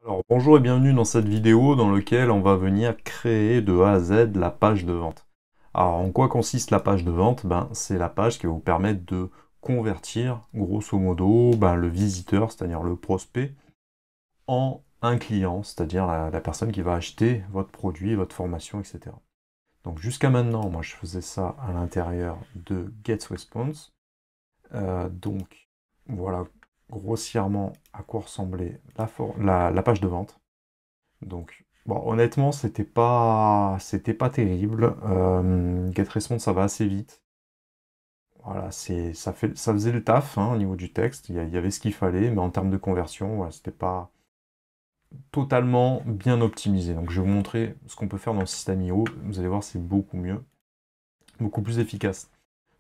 Alors bonjour et bienvenue dans cette vidéo dans laquelle on va venir créer de A à Z la page de vente. Alors en quoi consiste la page de vente? C'est la page qui va vous permettre de convertir grosso modo le visiteur, c'est-à-dire le prospect, en un client, c'est-à-dire la personne qui va acheter votre produit, votre formation, etc. Donc jusqu'à maintenant, moi je faisais ça à l'intérieur de GetResponse. Donc voilà grossièrement à quoi ressemblait la page de vente. Donc, bon, honnêtement, c'était pas terrible. GetResponse, ça va assez vite. Voilà, ça faisait le taf hein, au niveau du texte. Il y avait ce qu'il fallait, mais en termes de conversion, voilà, c'était pas totalement bien optimisé. Donc, je vais vous montrer ce qu'on peut faire dans le système IO. Vous allez voir, c'est beaucoup mieux, beaucoup plus efficace.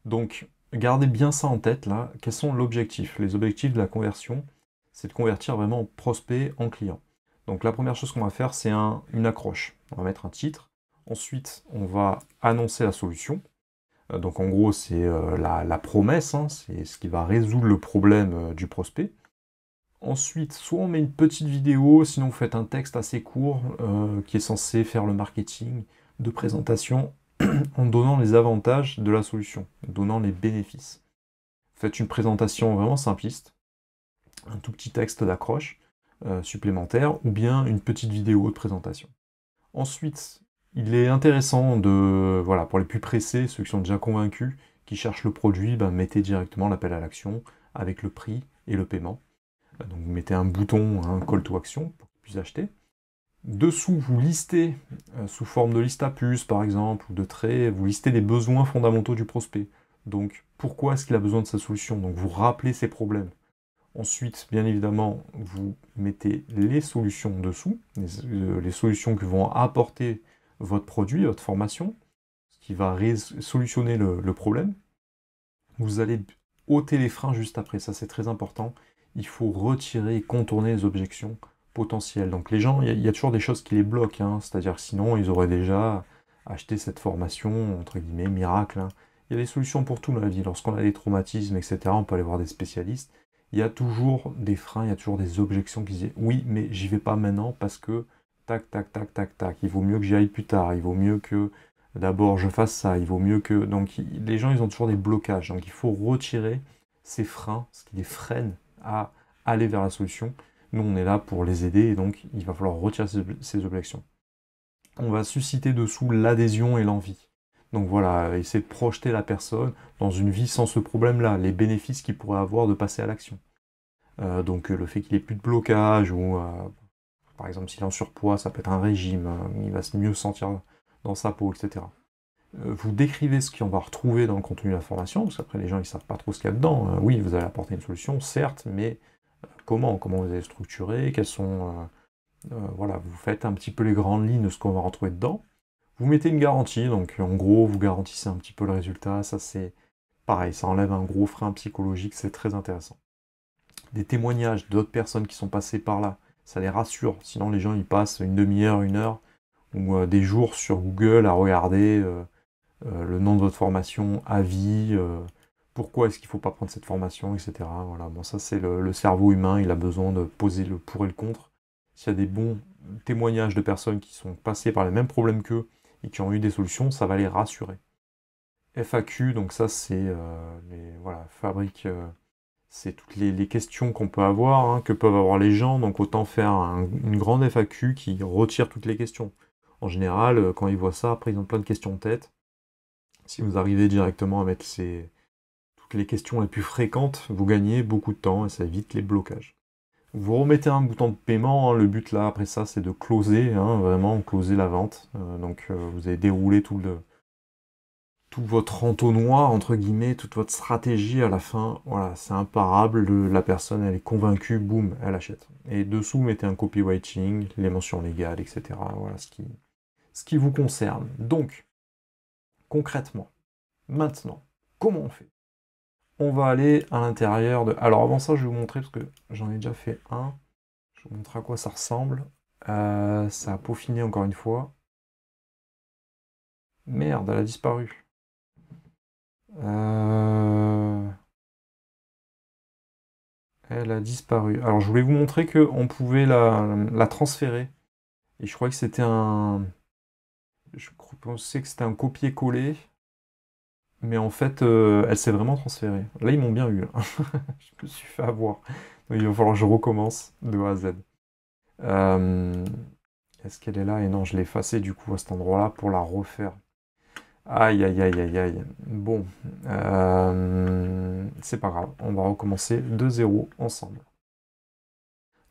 Donc, gardez bien ça en tête là. Quels sont l'objectif? Les objectifs de la conversion, c'est de convertir vraiment prospect en client. Donc la première chose qu'on va faire, c'est une accroche. On va mettre un titre. Ensuite, on va annoncer la solution. Donc en gros, c'est la promesse, hein, c'est ce qui va résoudre le problème du prospect. Ensuite, soit on met une petite vidéo, sinon vous faites un texte assez court qui est censé faire le marketing de présentation en donnant les avantages de la solution, en donnant les bénéfices. Faites une présentation vraiment simpliste, un tout petit texte d'accroche supplémentaire, ou bien une petite vidéo de présentation. Ensuite, il est intéressant de, voilà, pour les plus pressés, ceux qui sont déjà convaincus, qui cherchent le produit, mettez directement l'appel à l'action avec le prix et le paiement. Donc vous mettez un bouton, un call to action pour qu'ils puissent acheter. Dessous, vous listez, sous forme de liste à puce par exemple, ou de traits, vous listez les besoins fondamentaux du prospect. Donc, pourquoi est-ce qu'il a besoin de sa solution? Donc, vous rappelez ses problèmes. Ensuite, bien évidemment, vous mettez les solutions dessous, les solutions que vont apporter votre produit, votre formation, ce qui va solutionner le problème. Vous allez ôter les freins juste après, ça c'est très important. Il faut retirer et contourner les objections potentielles. Donc les gens, il y a toujours des choses qui les bloquent, hein. C'est-à-dire que sinon ils auraient déjà acheté cette formation, entre guillemets, miracle, hein. Il y a des solutions pour tout dans la vie. Lorsqu'on a des traumatismes, etc., on peut aller voir des spécialistes. Il y a toujours des freins, il y a toujours des objections qui disent oui, mais j'y vais pas maintenant parce que tac, tac, tac, tac, tac. Il vaut mieux que j'y aille plus tard. Il vaut mieux que d'abord je fasse ça, il vaut mieux que... Donc les gens, ils ont toujours des blocages, donc il faut retirer ces freins, ce qui les freine à aller vers la solution. Nous, on est là pour les aider, et donc il va falloir retirer ces objections. On va susciter dessous l'adhésion et l'envie. Donc voilà, essayer de projeter la personne dans une vie sans ce problème-là, les bénéfices qu'il pourrait avoir de passer à l'action. Donc le fait qu'il ait plus de blocage, ou par exemple s'il est en surpoids, ça peut être un régime, il va mieux se sentir dans sa peau, etc. Vous décrivez ce qu'on va retrouver dans le contenu de la formation, parce qu'après les gens ils savent pas trop ce qu'il y a dedans. Oui, vous allez apporter une solution, certes, mais comment vous allez structurer, quels sont... voilà, vous faites un petit peu les grandes lignes de ce qu'on va retrouver dedans. Vous mettez une garantie, donc en gros vous garantissez un petit peu le résultat, ça c'est pareil, ça enlève un gros frein psychologique, c'est très intéressant. Des témoignages d'autres personnes qui sont passées par là, ça les rassure, sinon les gens ils passent une demi-heure, une heure, ou des jours sur Google à regarder le nom de votre formation, avis, pourquoi est-ce qu'il ne faut pas prendre cette formation, etc. Voilà, bon, ça c'est le cerveau humain, il a besoin de poser le pour et le contre. S'il y a des bons témoignages de personnes qui sont passées par les mêmes problèmes qu'eux et qui ont eu des solutions, ça va les rassurer. FAQ, donc ça c'est voilà, fabrique, c'est toutes les questions qu'on peut avoir, hein, que peuvent avoir les gens, donc autant faire une grande FAQ qui retire toutes les questions. En général, quand ils voient ça, après ils ont plein de questions en tête. Si vous arrivez directement à mettre toutes les questions les plus fréquentes, vous gagnez beaucoup de temps et ça évite les blocages. Vous remettez un bouton de paiement, hein, le but là après ça c'est de closer, hein, vraiment closer la vente. Vous avez déroulé tout votre entonnoir, entre guillemets, toute votre stratégie à la fin, voilà, c'est imparable, la personne elle est convaincue, boum, elle achète. Et dessous mettez un copywriting, les mentions légales, etc. Voilà ce qui vous concerne. Donc, concrètement, maintenant, comment on fait? On va aller à l'intérieur de... Alors avant ça, je vais vous montrer, parce que j'en ai déjà fait un. Je vous montre à quoi ça ressemble. Ça a peaufiné encore une fois. Merde, elle a disparu. Euh, Elle a disparu. Alors je voulais vous montrer qu'on pouvait la transférer. Et je croyais que c'était un... Je pensais que c'était un copier-coller. Mais en fait, elle s'est vraiment transférée. Là, ils m'ont bien eu, hein. Je me suis fait avoir. Donc, il va falloir que je recommence de A à Z. Euh, Est-ce qu'elle est là? Et non, je l'ai effacée du coup à cet endroit-là pour la refaire. Aïe, aïe, aïe, aïe, aïe. Bon, c'est pas grave. On va recommencer de zéro ensemble.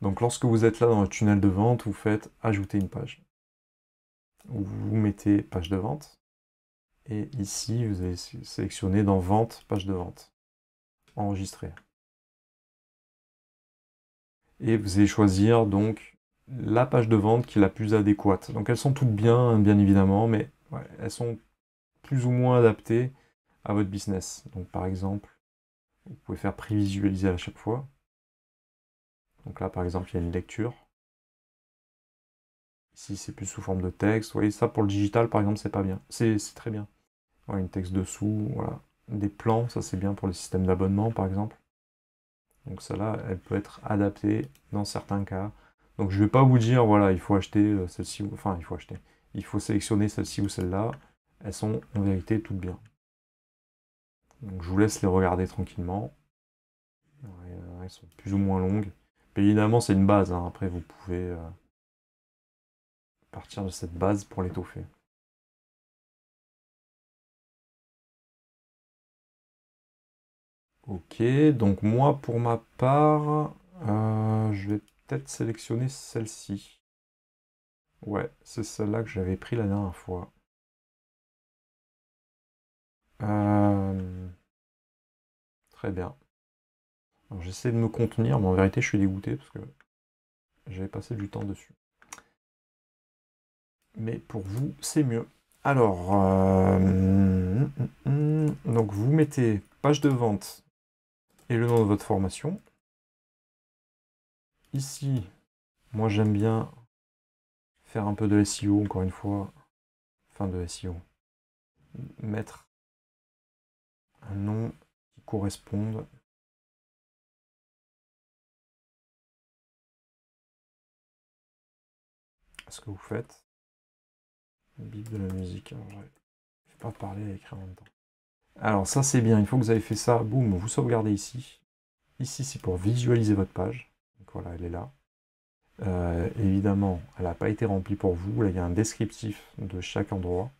Donc, lorsque vous êtes là dans le tunnel de vente, vous faites ajouter une page. Vous mettez page de vente. Et ici, vous allez sélectionner dans vente, page de vente. Enregistrer. Et vous allez choisir donc la page de vente qui est la plus adéquate. Donc elles sont toutes bien, bien évidemment, mais ouais, elles sont plus ou moins adaptées à votre business. Donc par exemple, vous pouvez faire prévisualiser à chaque fois. Donc là par exemple, il y a une lecture. Ici c'est plus sous forme de texte. Vous voyez ça pour le digital par exemple, c'est pas bien. C'est très bien. Ouais, une texte dessous, voilà. Des plans, ça c'est bien pour le système d'abonnement par exemple. Donc celle-là, elle peut être adaptée dans certains cas. Donc je ne vais pas vous dire, voilà, il faut acheter celle-ci, enfin il faut acheter. Il faut sélectionner celle-ci ou celle-là. Elles sont en vérité toutes bien. Donc je vous laisse les regarder tranquillement. Elles sont plus ou moins longues. Mais évidemment, c'est une base, hein. Après, vous pouvez partir de cette base pour l'étoffer. Ok, donc moi, pour ma part, je vais peut-être sélectionner celle-ci. Ouais, c'est celle-là que j'avais pris la dernière fois. Très bien. Alors, j'essaie de me contenir, mais en vérité, je suis dégoûté parce que j'avais passé du temps dessus. Mais pour vous, c'est mieux. Alors, donc vous mettez page de vente et le nom de votre formation. Ici, moi j'aime bien faire un peu de SEO, encore une fois, fin de SEO. Mettre un nom qui corresponde. À ce que vous faites. Bible de la musique. Alors, je ne vais pas parler et écrire en même temps. Alors ça c'est bien, une fois que vous avez fait ça, boum, vous sauvegardez ici. Ici c'est pour visualiser votre page. Donc voilà, elle est là. Évidemment, elle n'a pas été remplie pour vous. Là, il y a un descriptif de chaque endroit.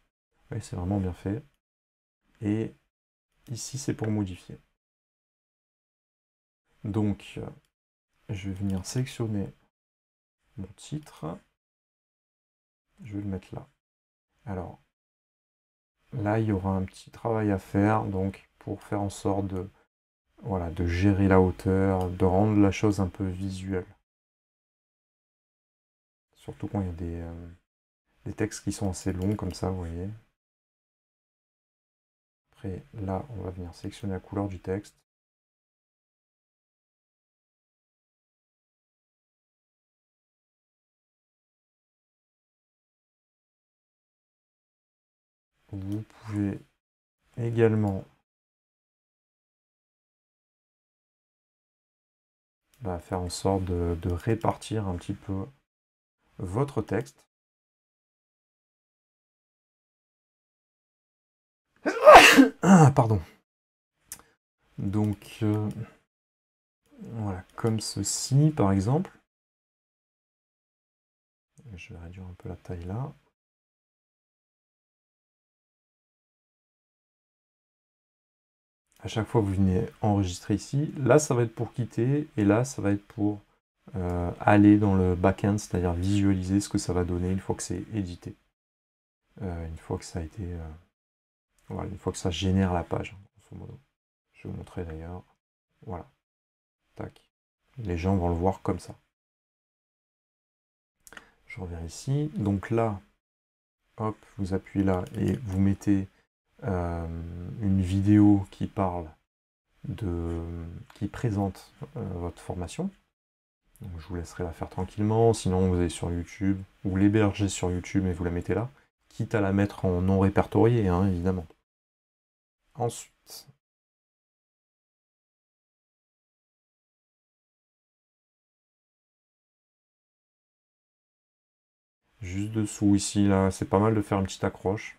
Oui, c'est vraiment bien fait. Et ici, c'est pour modifier. Donc, je vais venir sélectionner mon titre. Je vais le mettre là. Alors, là, il y aura un petit travail à faire, donc, pour faire en sorte de, voilà, de gérer la hauteur, de rendre la chose un peu visuelle. Surtout quand il y a des textes qui sont assez longs, comme ça, vous voyez. Après, là, on va venir sélectionner la couleur du texte. Vous pouvez également faire en sorte de répartir un petit peu votre texte. Ah, pardon. Donc, voilà, comme ceci, par exemple. Je vais réduire un peu la taille là. À chaque fois, vous venez enregistrer ici. Là, ça va être pour quitter, et là, ça va être pour aller dans le back-end, c'est-à-dire visualiser ce que ça va donner une fois que c'est édité. Une fois que ça a été... voilà, une fois que ça génère la page, grosso modo. Je vais vous montrer d'ailleurs. Voilà. Tac. Les gens vont le voir comme ça. Je reviens ici. Donc là, hop, vous appuyez là et vous mettez une vidéo qui parle qui présente votre formation. Donc je vous laisserai la faire tranquillement. Sinon, vous allez sur YouTube, vous l'hébergez sur YouTube et vous la mettez là. Quitte à la mettre en non répertorié, hein, évidemment. Ensuite, Juste dessous ici, là, c'est pas mal de faire une petite accroche.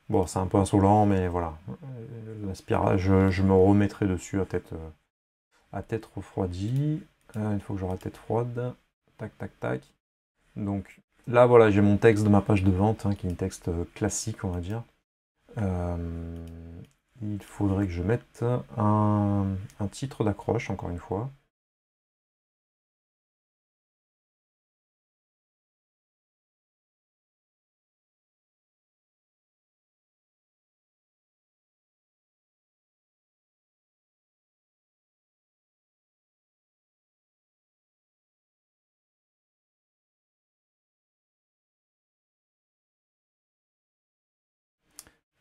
Bon, c'est un peu insolent, mais voilà. L'aspirage, je me remettrai dessus à tête refroidie. Il faut que j'aurai la tête froide. Tac, tac, tac. Donc là, voilà, j'ai mon texte de ma page de vente, hein, qui est un texte classique, on va dire. Euh, il faudrait que je mette un titre d'accroche, encore une fois.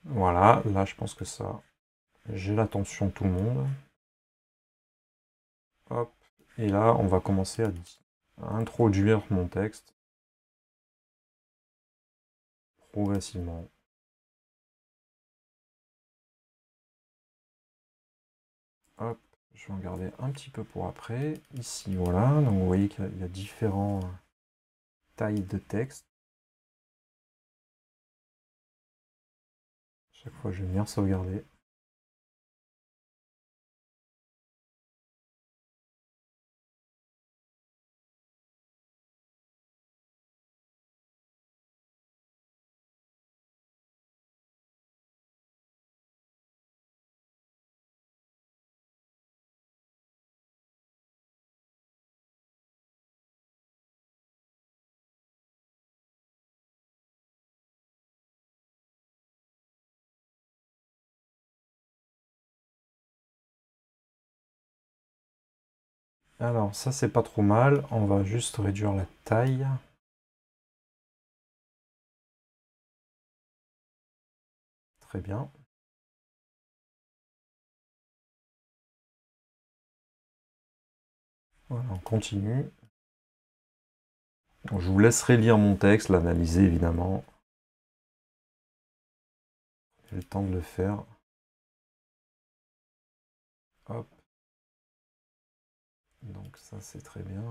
Voilà, là, je pense que ça, j'ai l'attention de tout le monde. Hop. Et là, on va commencer à introduire mon texte progressivement. Hop, je vais en garder un petit peu pour après. Ici, voilà. Donc vous voyez qu'il y a différentes tailles de texte. Chaque fois, je vais venir sauvegarder. Alors, ça, c'est pas trop mal. On va juste réduire la taille. Très bien. Voilà, on continue. Je vous laisserai lire mon texte, l'analyser évidemment. J'ai le temps de le faire. Hop. Donc ça, c'est très bien.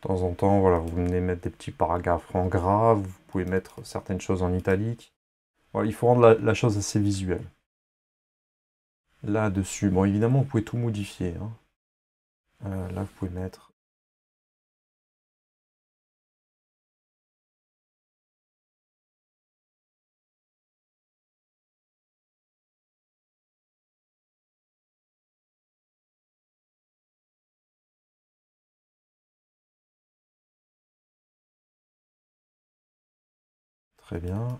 De temps en temps, voilà, vous venez mettre des petits paragraphes en gras, vous pouvez mettre certaines choses en italique. Voilà, il faut rendre la chose assez visuelle. Là-dessus, bon, évidemment, vous pouvez tout modifier, hein. Là, vous pouvez mettre... Très bien.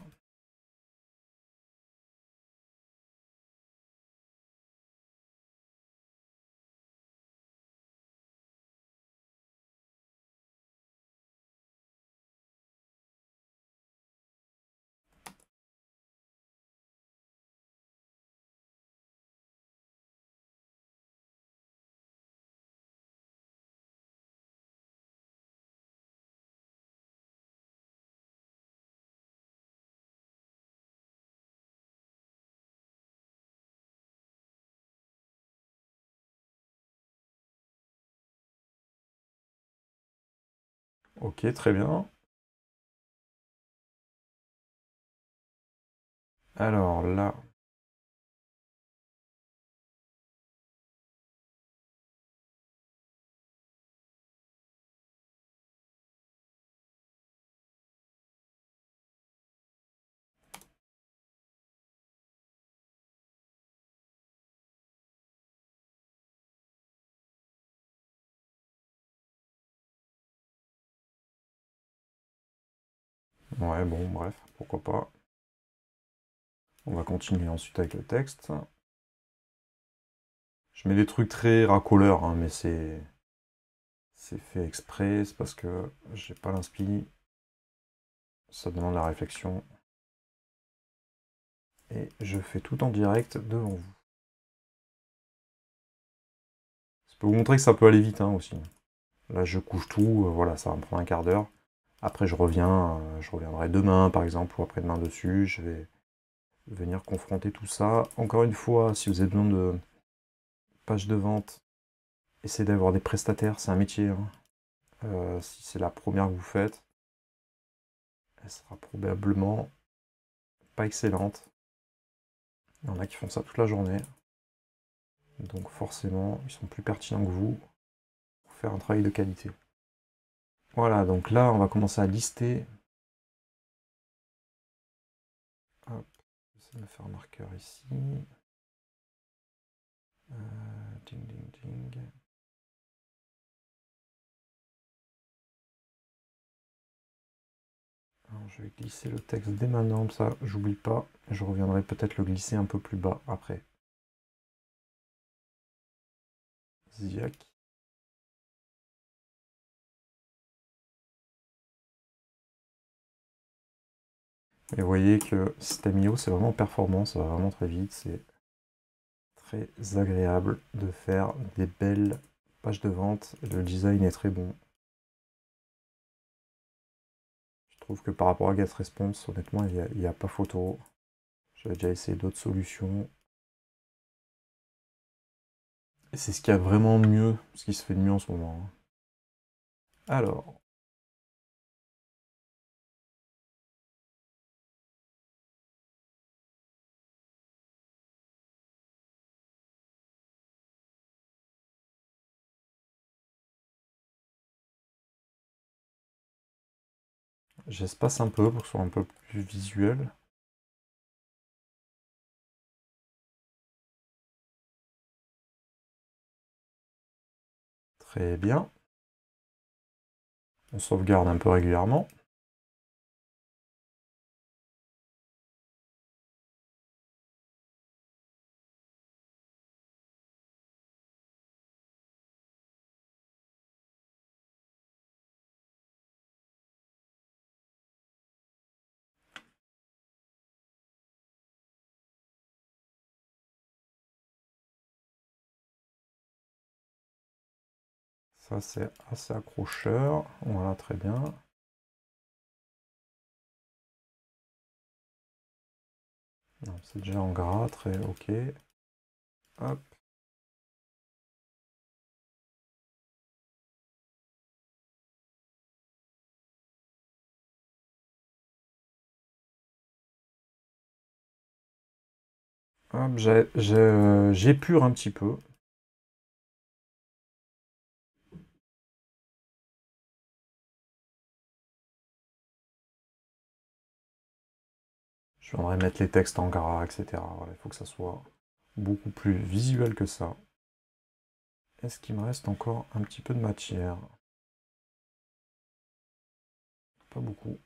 Ok, très bien. Alors là... Ouais, bon, bref, pourquoi pas. On va continuer ensuite avec le texte. Je mets des trucs très racoleurs, hein, mais c'est fait exprès, c'est parce que j'ai pas l'inspi. Ça demande la réflexion. Et je fais tout en direct devant vous. Ça peut vous montrer que ça peut aller vite hein, aussi. Là, je couche tout, voilà, ça va me prendre un quart d'heure. Après, je reviendrai demain, par exemple, ou après-demain dessus. Je vais venir confronter tout ça. Encore une fois, si vous avez besoin de pages de vente, essayez d'avoir des prestataires, c'est un métier. Hein. Si c'est la première que vous faites, elle sera probablement pas excellente. Il y en a qui font ça toute la journée. Donc forcément, ils sont plus pertinents que vous pour faire un travail de qualité. Voilà, donc là, on va commencer à lister. Hop, j'essaie de me faire un marqueur ici. Ding, ding, ding. Alors, je vais glisser le texte dès maintenant, ça, j'oublie pas. Je reviendrai peut-être le glisser un peu plus bas après. Ziac. Et vous voyez que System.io, c'est vraiment performant, ça va vraiment très vite, c'est très agréable de faire des belles pages de vente, et le design est très bon. Je trouve que par rapport à GetResponse, honnêtement, il n'y a pas photo. J'avais déjà essayé d'autres solutions. Et c'est ce qu'il y a vraiment de mieux, ce qui se fait de mieux en ce moment. Alors, j'espace un peu pour que ce soit un peu plus visuel. Très bien. On sauvegarde un peu régulièrement. Ça, c'est assez accrocheur. Voilà, très bien. C'est déjà en gras, très ok. Hop. Hop, j'épure un petit peu. Je viendrai mettre les textes en gras, etc. Voilà, il faut que ça soit beaucoup plus visuel que ça. Est-ce qu'il me reste encore un petit peu de matière? Pas beaucoup.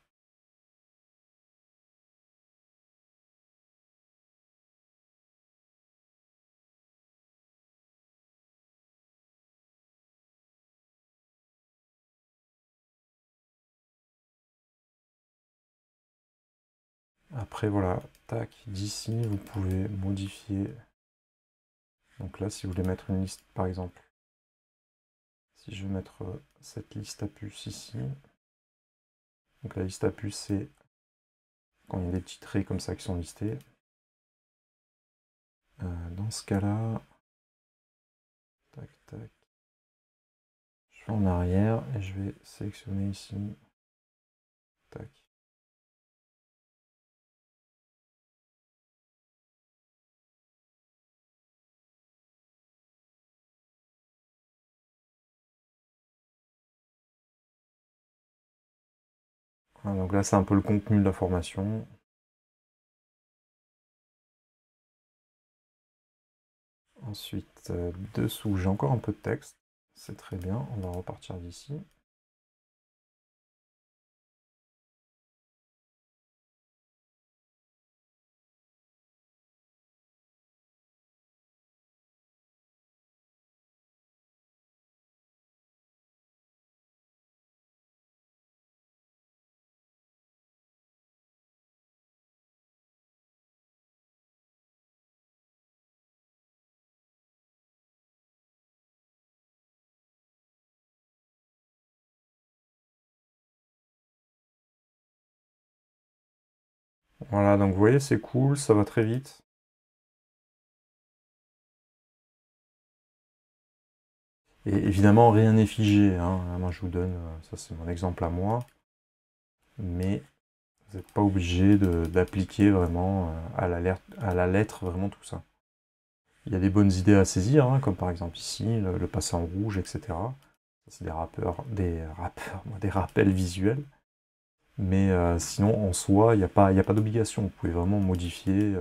Après, voilà, tac, d'ici, vous pouvez modifier. Donc là, si vous voulez mettre une liste, par exemple, si je veux mettre cette liste à puces ici, donc la liste à puces, c'est quand il y a des petits traits comme ça qui sont listés. Dans ce cas-là, tac, tac, je vais en arrière et je vais sélectionner ici, tac. Voilà, donc là, c'est un peu le contenu de la formation. Ensuite, dessous, j'ai encore un peu de texte. C'est très bien, on va repartir d'ici. Voilà, donc vous voyez, c'est cool, ça va très vite. Et évidemment, rien n'est figé, hein. Moi, je vous donne, ça c'est mon exemple à moi, mais vous n'êtes pas obligé d'appliquer vraiment à la lettre vraiment tout ça. Il y a des bonnes idées à saisir, hein, comme par exemple ici, le passer en rouge, etc. C'est des rappels visuels. Mais sinon, en soi, il y a pas d'obligation. Vous pouvez vraiment modifier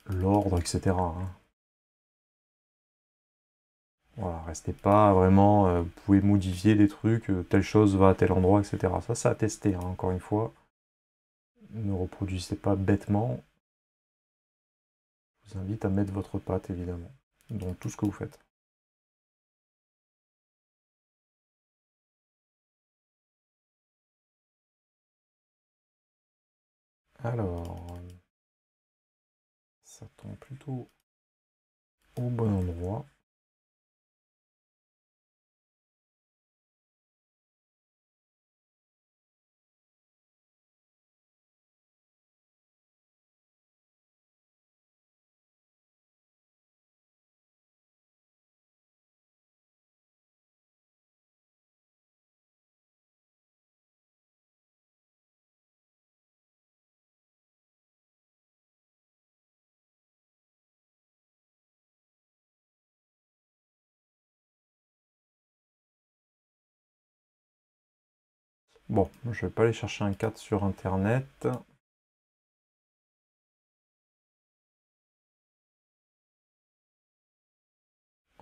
l'ordre, etc., hein. Voilà, restez pas vraiment. Vous pouvez modifier des trucs, telle chose va à tel endroit, etc. Ça, c'est à tester, hein, encore une fois. Ne reproduisez pas bêtement. Je vous invite à mettre votre patte, évidemment, dans tout ce que vous faites. Alors, ça tombe plutôt au bon endroit. Bon, je vais pas aller chercher un 4 sur internet.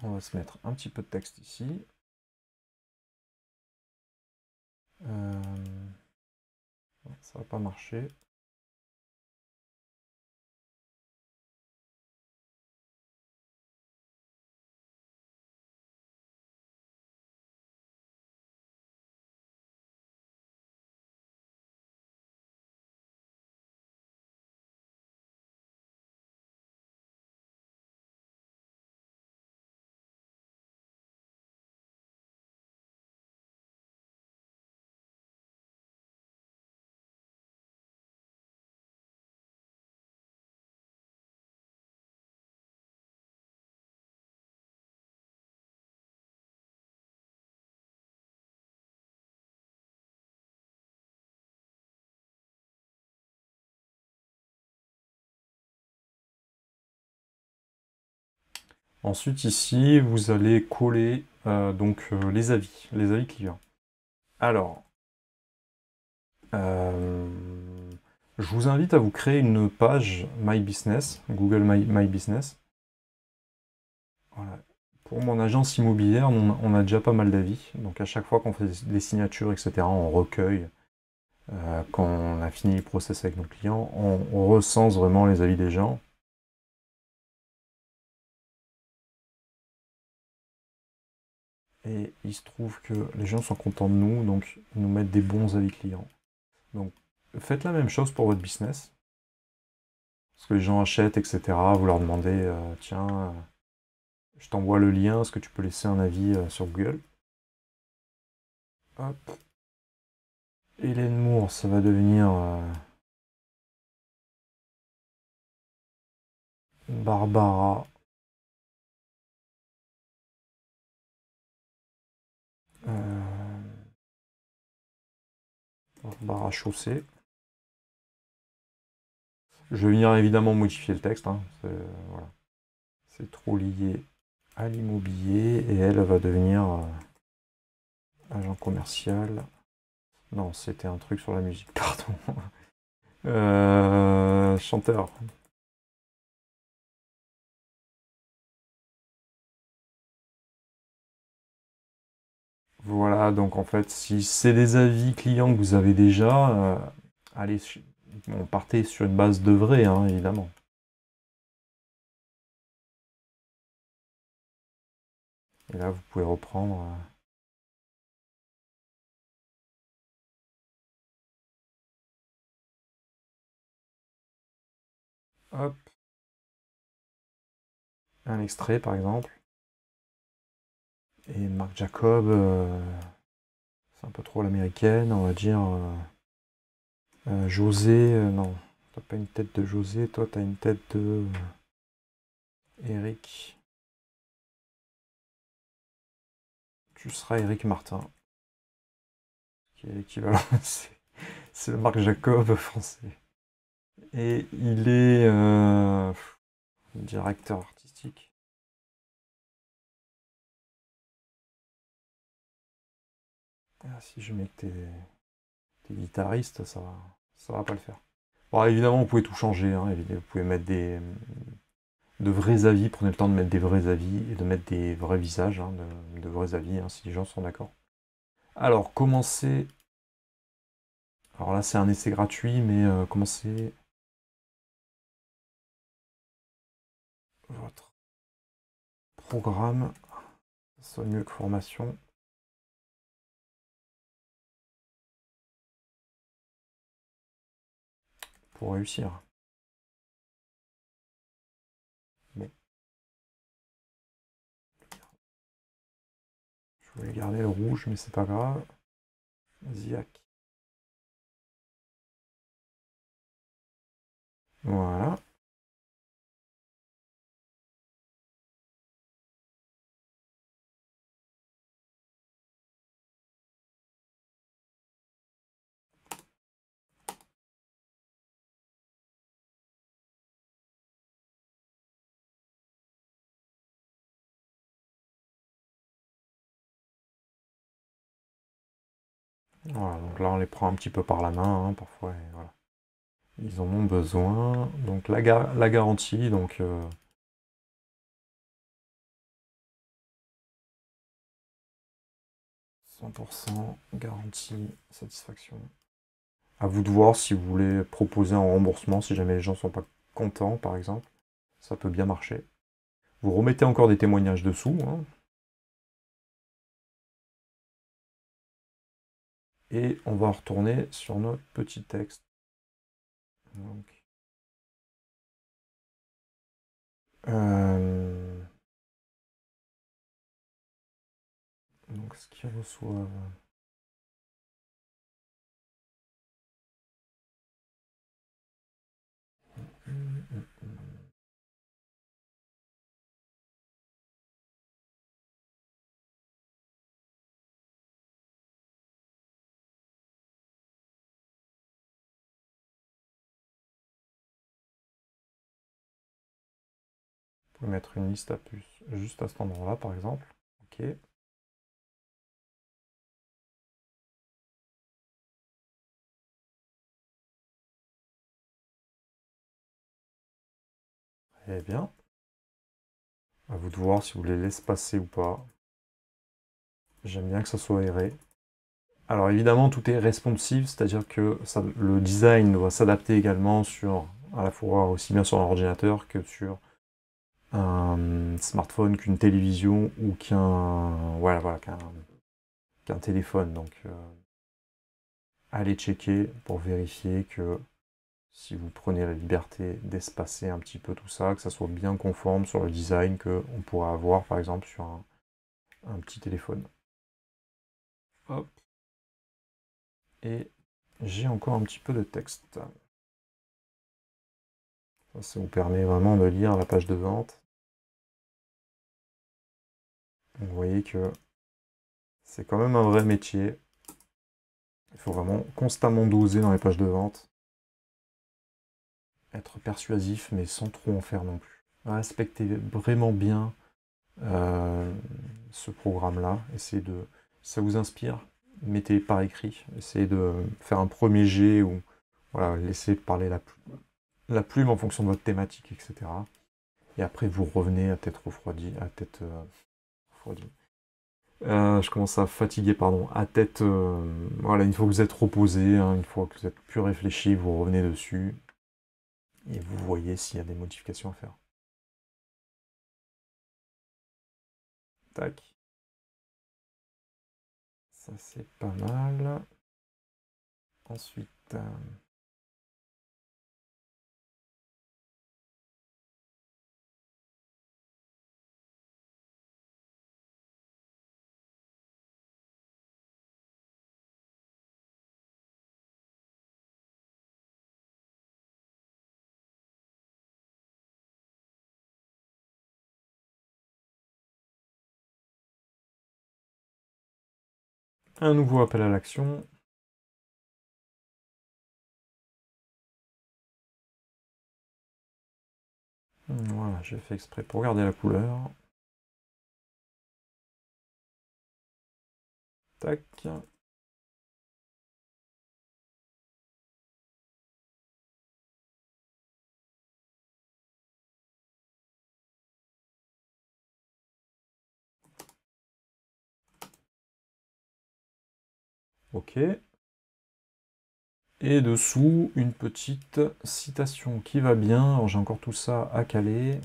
On va se mettre un petit peu de texte ici. Ça va pas marcher. Ensuite, ici, vous allez coller les avis clients. Alors, euh, je vous invite à vous créer une page My Business, Google My Business. Voilà. Pour mon agence immobilière, on a déjà pas mal d'avis. Donc à chaque fois qu'on fait des signatures, etc., on recueille. Quand on a fini le process avec nos clients, on recense vraiment les avis des gens. Et il se trouve que les gens sont contents de nous, donc ils nous mettent des bons avis clients. Donc faites la même chose pour votre business. Parce que les gens achètent, etc. Vous leur demandez, tiens, je t'envoie le lien, est-ce que tu peux laisser un avis sur Google? Hop. Hélène Moore, ça va devenir Barbara. euh, Barbara Chaussée. Je vais venir évidemment modifier le texte, hein. Voilà. C'est trop lié à l'immobilier et elle va devenir agent commercial. Non, c'était un truc sur la musique, pardon. Chanteur. Voilà, donc en fait, si c'est des avis clients que vous avez déjà, allez, on partait sur une base de vrai, hein, évidemment. Et là, vous pouvez reprendre. Hop, un extrait par exemple. Et Marc Jacob, c'est un peu trop l'américaine, on va dire. José, non. T'as pas une tête de José, toi t'as une tête de Eric. Tu seras Eric Martin, qui est l'équivalent. C'est le Marc Jacob français. Et il est directeur artistique. Ah, si je mets que t'es guitariste, ça va pas le faire. Bon, évidemment, vous pouvez tout changer. Hein, vous pouvez mettre de vrais avis. Prenez le temps de mettre des vrais avis et de mettre des vrais visages, hein, de vrais avis, hein, si les gens sont d'accord. Alors, commencez. Alors là, c'est un essai gratuit, mais commencez votre programme. Ça soit mieux que formation. Pour réussir. Bon. Je voulais garder le rouge, mais c'est pas grave. Ziac. Voilà. Voilà, donc là on les prend un petit peu par la main, hein, parfois, et voilà. Ils en ont besoin. Donc la garantie, donc 100% garantie, satisfaction. À vous de voir si vous voulez proposer un remboursement, si jamais les gens sont pas contents, par exemple. Ça peut bien marcher. Vous remettez encore des témoignages dessous, hein, et on va retourner sur notre petit texte. Donc, euh, donc ce qu'ils reçoivent. Vous pouvez mettre une liste à puces juste à cet endroit-là, par exemple. Ok. Très bien. À vous de voir si vous les laissez passer ou pas. J'aime bien que ça soit aéré. Alors évidemment, tout est responsive, c'est-à-dire que le design doit s'adapter également sur, à la fois aussi bien sur un ordinateur que sur un smartphone, qu'une télévision ou qu'un téléphone. Donc allez checker pour vérifier que si vous prenez la liberté d'espacer un petit peu tout ça, que ça soit bien conforme sur le design qu'on pourrait avoir par exemple sur un petit téléphone. Hop. Et j'ai encore un petit peu de texte. Ça vous permet vraiment de lire la page de vente. Vous voyez que c'est quand même un vrai métier. Il faut vraiment constamment doser dans les pages de vente. Être persuasif, mais sans trop en faire non plus. Respectez vraiment bien ce programme-là. Essayez de... Si ça vous inspire, mettez par écrit. Essayez de faire un premier jet ou voilà, laissez parler la plume en fonction de votre thématique, etc. Et après, vous revenez à tête refroidie, à tête refroidie. Je commence à fatiguer, pardon, à tête. Voilà, une fois que vous êtes reposé, hein, une fois que vous êtes plus réfléchi, vous revenez dessus et vous voyez s'il y a des modifications à faire. Tac. Ça c'est pas mal. Ensuite, Un nouveau appel à l'action. Voilà, j'ai fait exprès pour garder la couleur. Tac. Ok. Et dessous, une petite citation qui va bien. Alors j'ai encore tout ça à caler.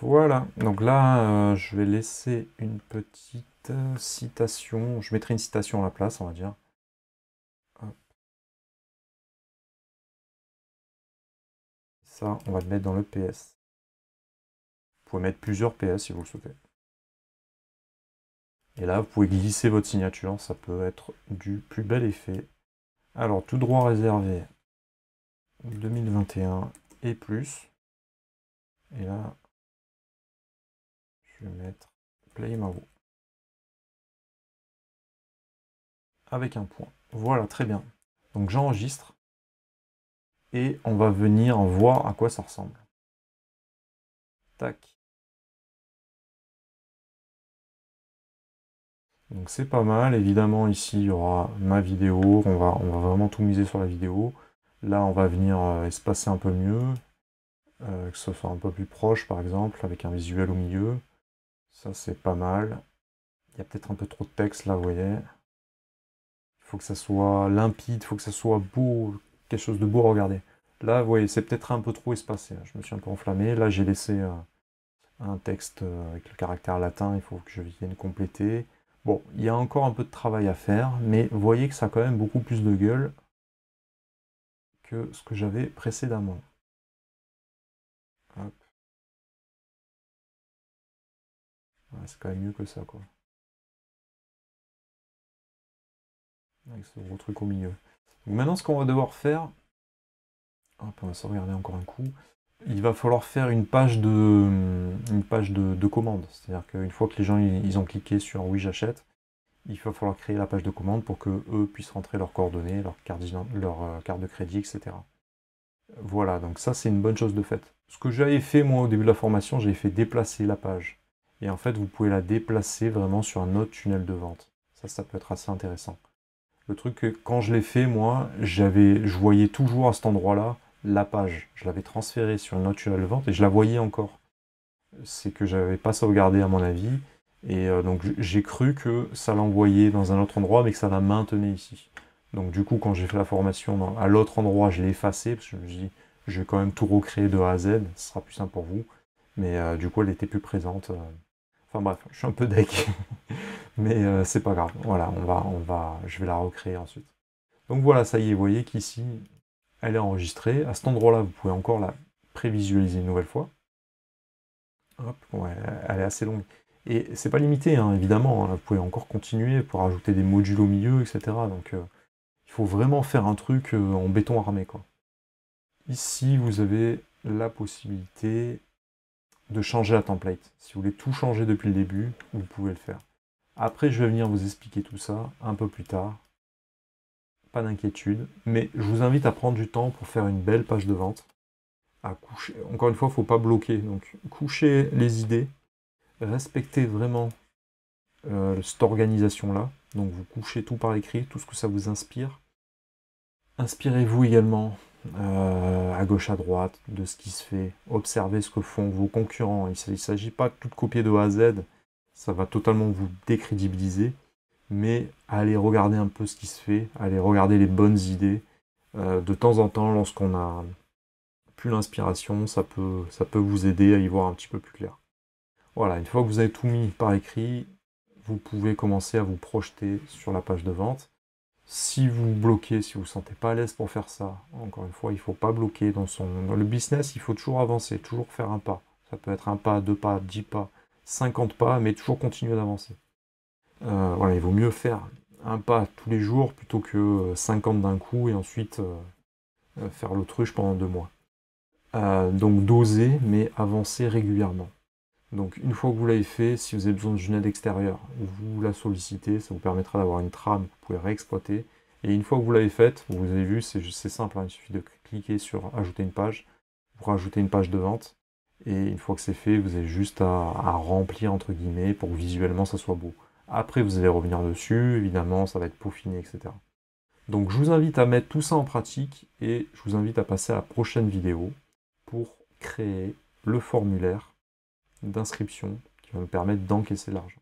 Voilà, donc là, je vais laisser une petite citation. Je mettrai une citation à la place, on va dire. Hop. Ça, on va le mettre dans le PS. Vous pouvez mettre plusieurs PS si vous le souhaitez. Et là, vous pouvez glisser votre signature, ça peut être du plus bel effet. Alors, tout droit réservé 2021 et plus. Et là, je vais mettre Play Mavo. Avec un point. Voilà, très bien. Donc j'enregistre. Et on va venir voir à quoi ça ressemble. Tac. Donc c'est pas mal, évidemment ici il y aura ma vidéo, on va vraiment tout miser sur la vidéo. Là on va venir espacer un peu mieux, que ce soit un peu plus proche par exemple, avec un visuel au milieu. Ça c'est pas mal. Il y a peut-être un peu trop de texte là, vous voyez. Il faut que ça soit limpide, il faut que ça soit beau, quelque chose de beau à regarder. Là vous voyez, c'est peut-être un peu trop espacé, je me suis un peu enflammé. Là j'ai laissé un texte avec le caractère latin, il faut que je vienne compléter. Bon, il y a encore un peu de travail à faire, mais vous voyez que ça a quand même beaucoup plus de gueule que ce que j'avais précédemment. Hop. Ouais, c'est quand même mieux que ça, quoi. Avec ce gros truc au milieu. Donc maintenant, ce qu'on va devoir faire, hop, on va se regarder encore un coup, il va falloir faire une page de commande. C'est-à-dire qu'une fois que les gens ils ont cliqué sur oui j'achète, il va falloir créer la page de commande pour que eux puissent rentrer leurs coordonnées, leur carte de crédit, etc. Voilà, donc ça c'est une bonne chose de fait. Ce que j'avais fait moi au début de la formation, j'avais fait déplacer la page. Et en fait, vous pouvez la déplacer vraiment sur un autre tunnel de vente. Ça peut être assez intéressant. Le truc que quand je l'ai fait, moi, je voyais toujours à cet endroit-là la page. Je l'avais transférée sur une autre tunnel de vente et je la voyais encore. C'est que j'avais pas sauvegardé à mon avis. Et donc j'ai cru que ça l'envoyait dans un autre endroit, mais que ça la maintenait ici. Donc du coup, quand j'ai fait la formation à l'autre endroit, je l'ai effacé, parce que je me suis dit, je vais quand même tout recréer de A à Z, ce sera plus simple pour vous. Mais du coup, elle était plus présente. Enfin bref, je suis un peu deck. Mais c'est pas grave. Voilà, je vais la recréer ensuite. Donc voilà, ça y est, vous voyez qu'ici, elle est enregistrée. À cet endroit-là, vous pouvez encore la prévisualiser une nouvelle fois. Hop, ouais, elle est assez longue. Et c'est pas limité, hein, évidemment, hein, vous pouvez encore continuer pour ajouter des modules au milieu, etc. Donc il faut vraiment faire un truc en béton armé, quoi. Ici, vous avez la possibilité de changer la template. Si vous voulez tout changer depuis le début, vous pouvez le faire. Après, je vais venir vous expliquer tout ça un peu plus tard. Pas d'inquiétude. Mais je vous invite à prendre du temps pour faire une belle page de vente. À coucher. Encore une fois, il ne faut pas bloquer. Donc, couchez les idées. Respectez vraiment cette organisation-là. Donc, vous couchez tout par écrit, tout ce que ça vous inspire. Inspirez-vous également à gauche, à droite, de ce qui se fait. Observez ce que font vos concurrents. Il ne s'agit pas de tout copier de A à Z. Ça va totalement vous décrédibiliser. Mais allez regarder un peu ce qui se fait. Allez regarder les bonnes idées. De temps en temps, lorsqu'on a plus l'inspiration, ça peut vous aider à y voir un petit peu plus clair. Voilà, une fois que vous avez tout mis par écrit, vous pouvez commencer à vous projeter sur la page de vente. Si vous bloquez, si vous ne vous sentez pas à l'aise pour faire ça, encore une fois, il ne faut pas bloquer dans le business, il faut toujours avancer, toujours faire un pas. Ça peut être un pas, 2 pas, 10 pas, 50 pas, mais toujours continuer d'avancer. Voilà, il vaut mieux faire un pas tous les jours plutôt que 50 d'un coup et ensuite faire l'autruche pendant 2 mois. Donc doser, mais avancer régulièrement. Donc une fois que vous l'avez fait, si vous avez besoin d'une aide extérieure, vous la sollicitez, ça vous permettra d'avoir une trame que vous pouvez réexploiter. Et une fois que vous l'avez faite, vous avez vu, c'est simple, hein, il suffit de cliquer sur ajouter une page, pour rajouter une page de vente. Et une fois que c'est fait, vous avez juste à remplir entre guillemets pour que visuellement ça soit beau. Après vous allez revenir dessus, évidemment ça va être peaufiné, etc. Donc je vous invite à mettre tout ça en pratique et je vous invite à passer à la prochaine vidéo pour créer le formulaire d'inscription qui va me permettre d'encaisser l'argent.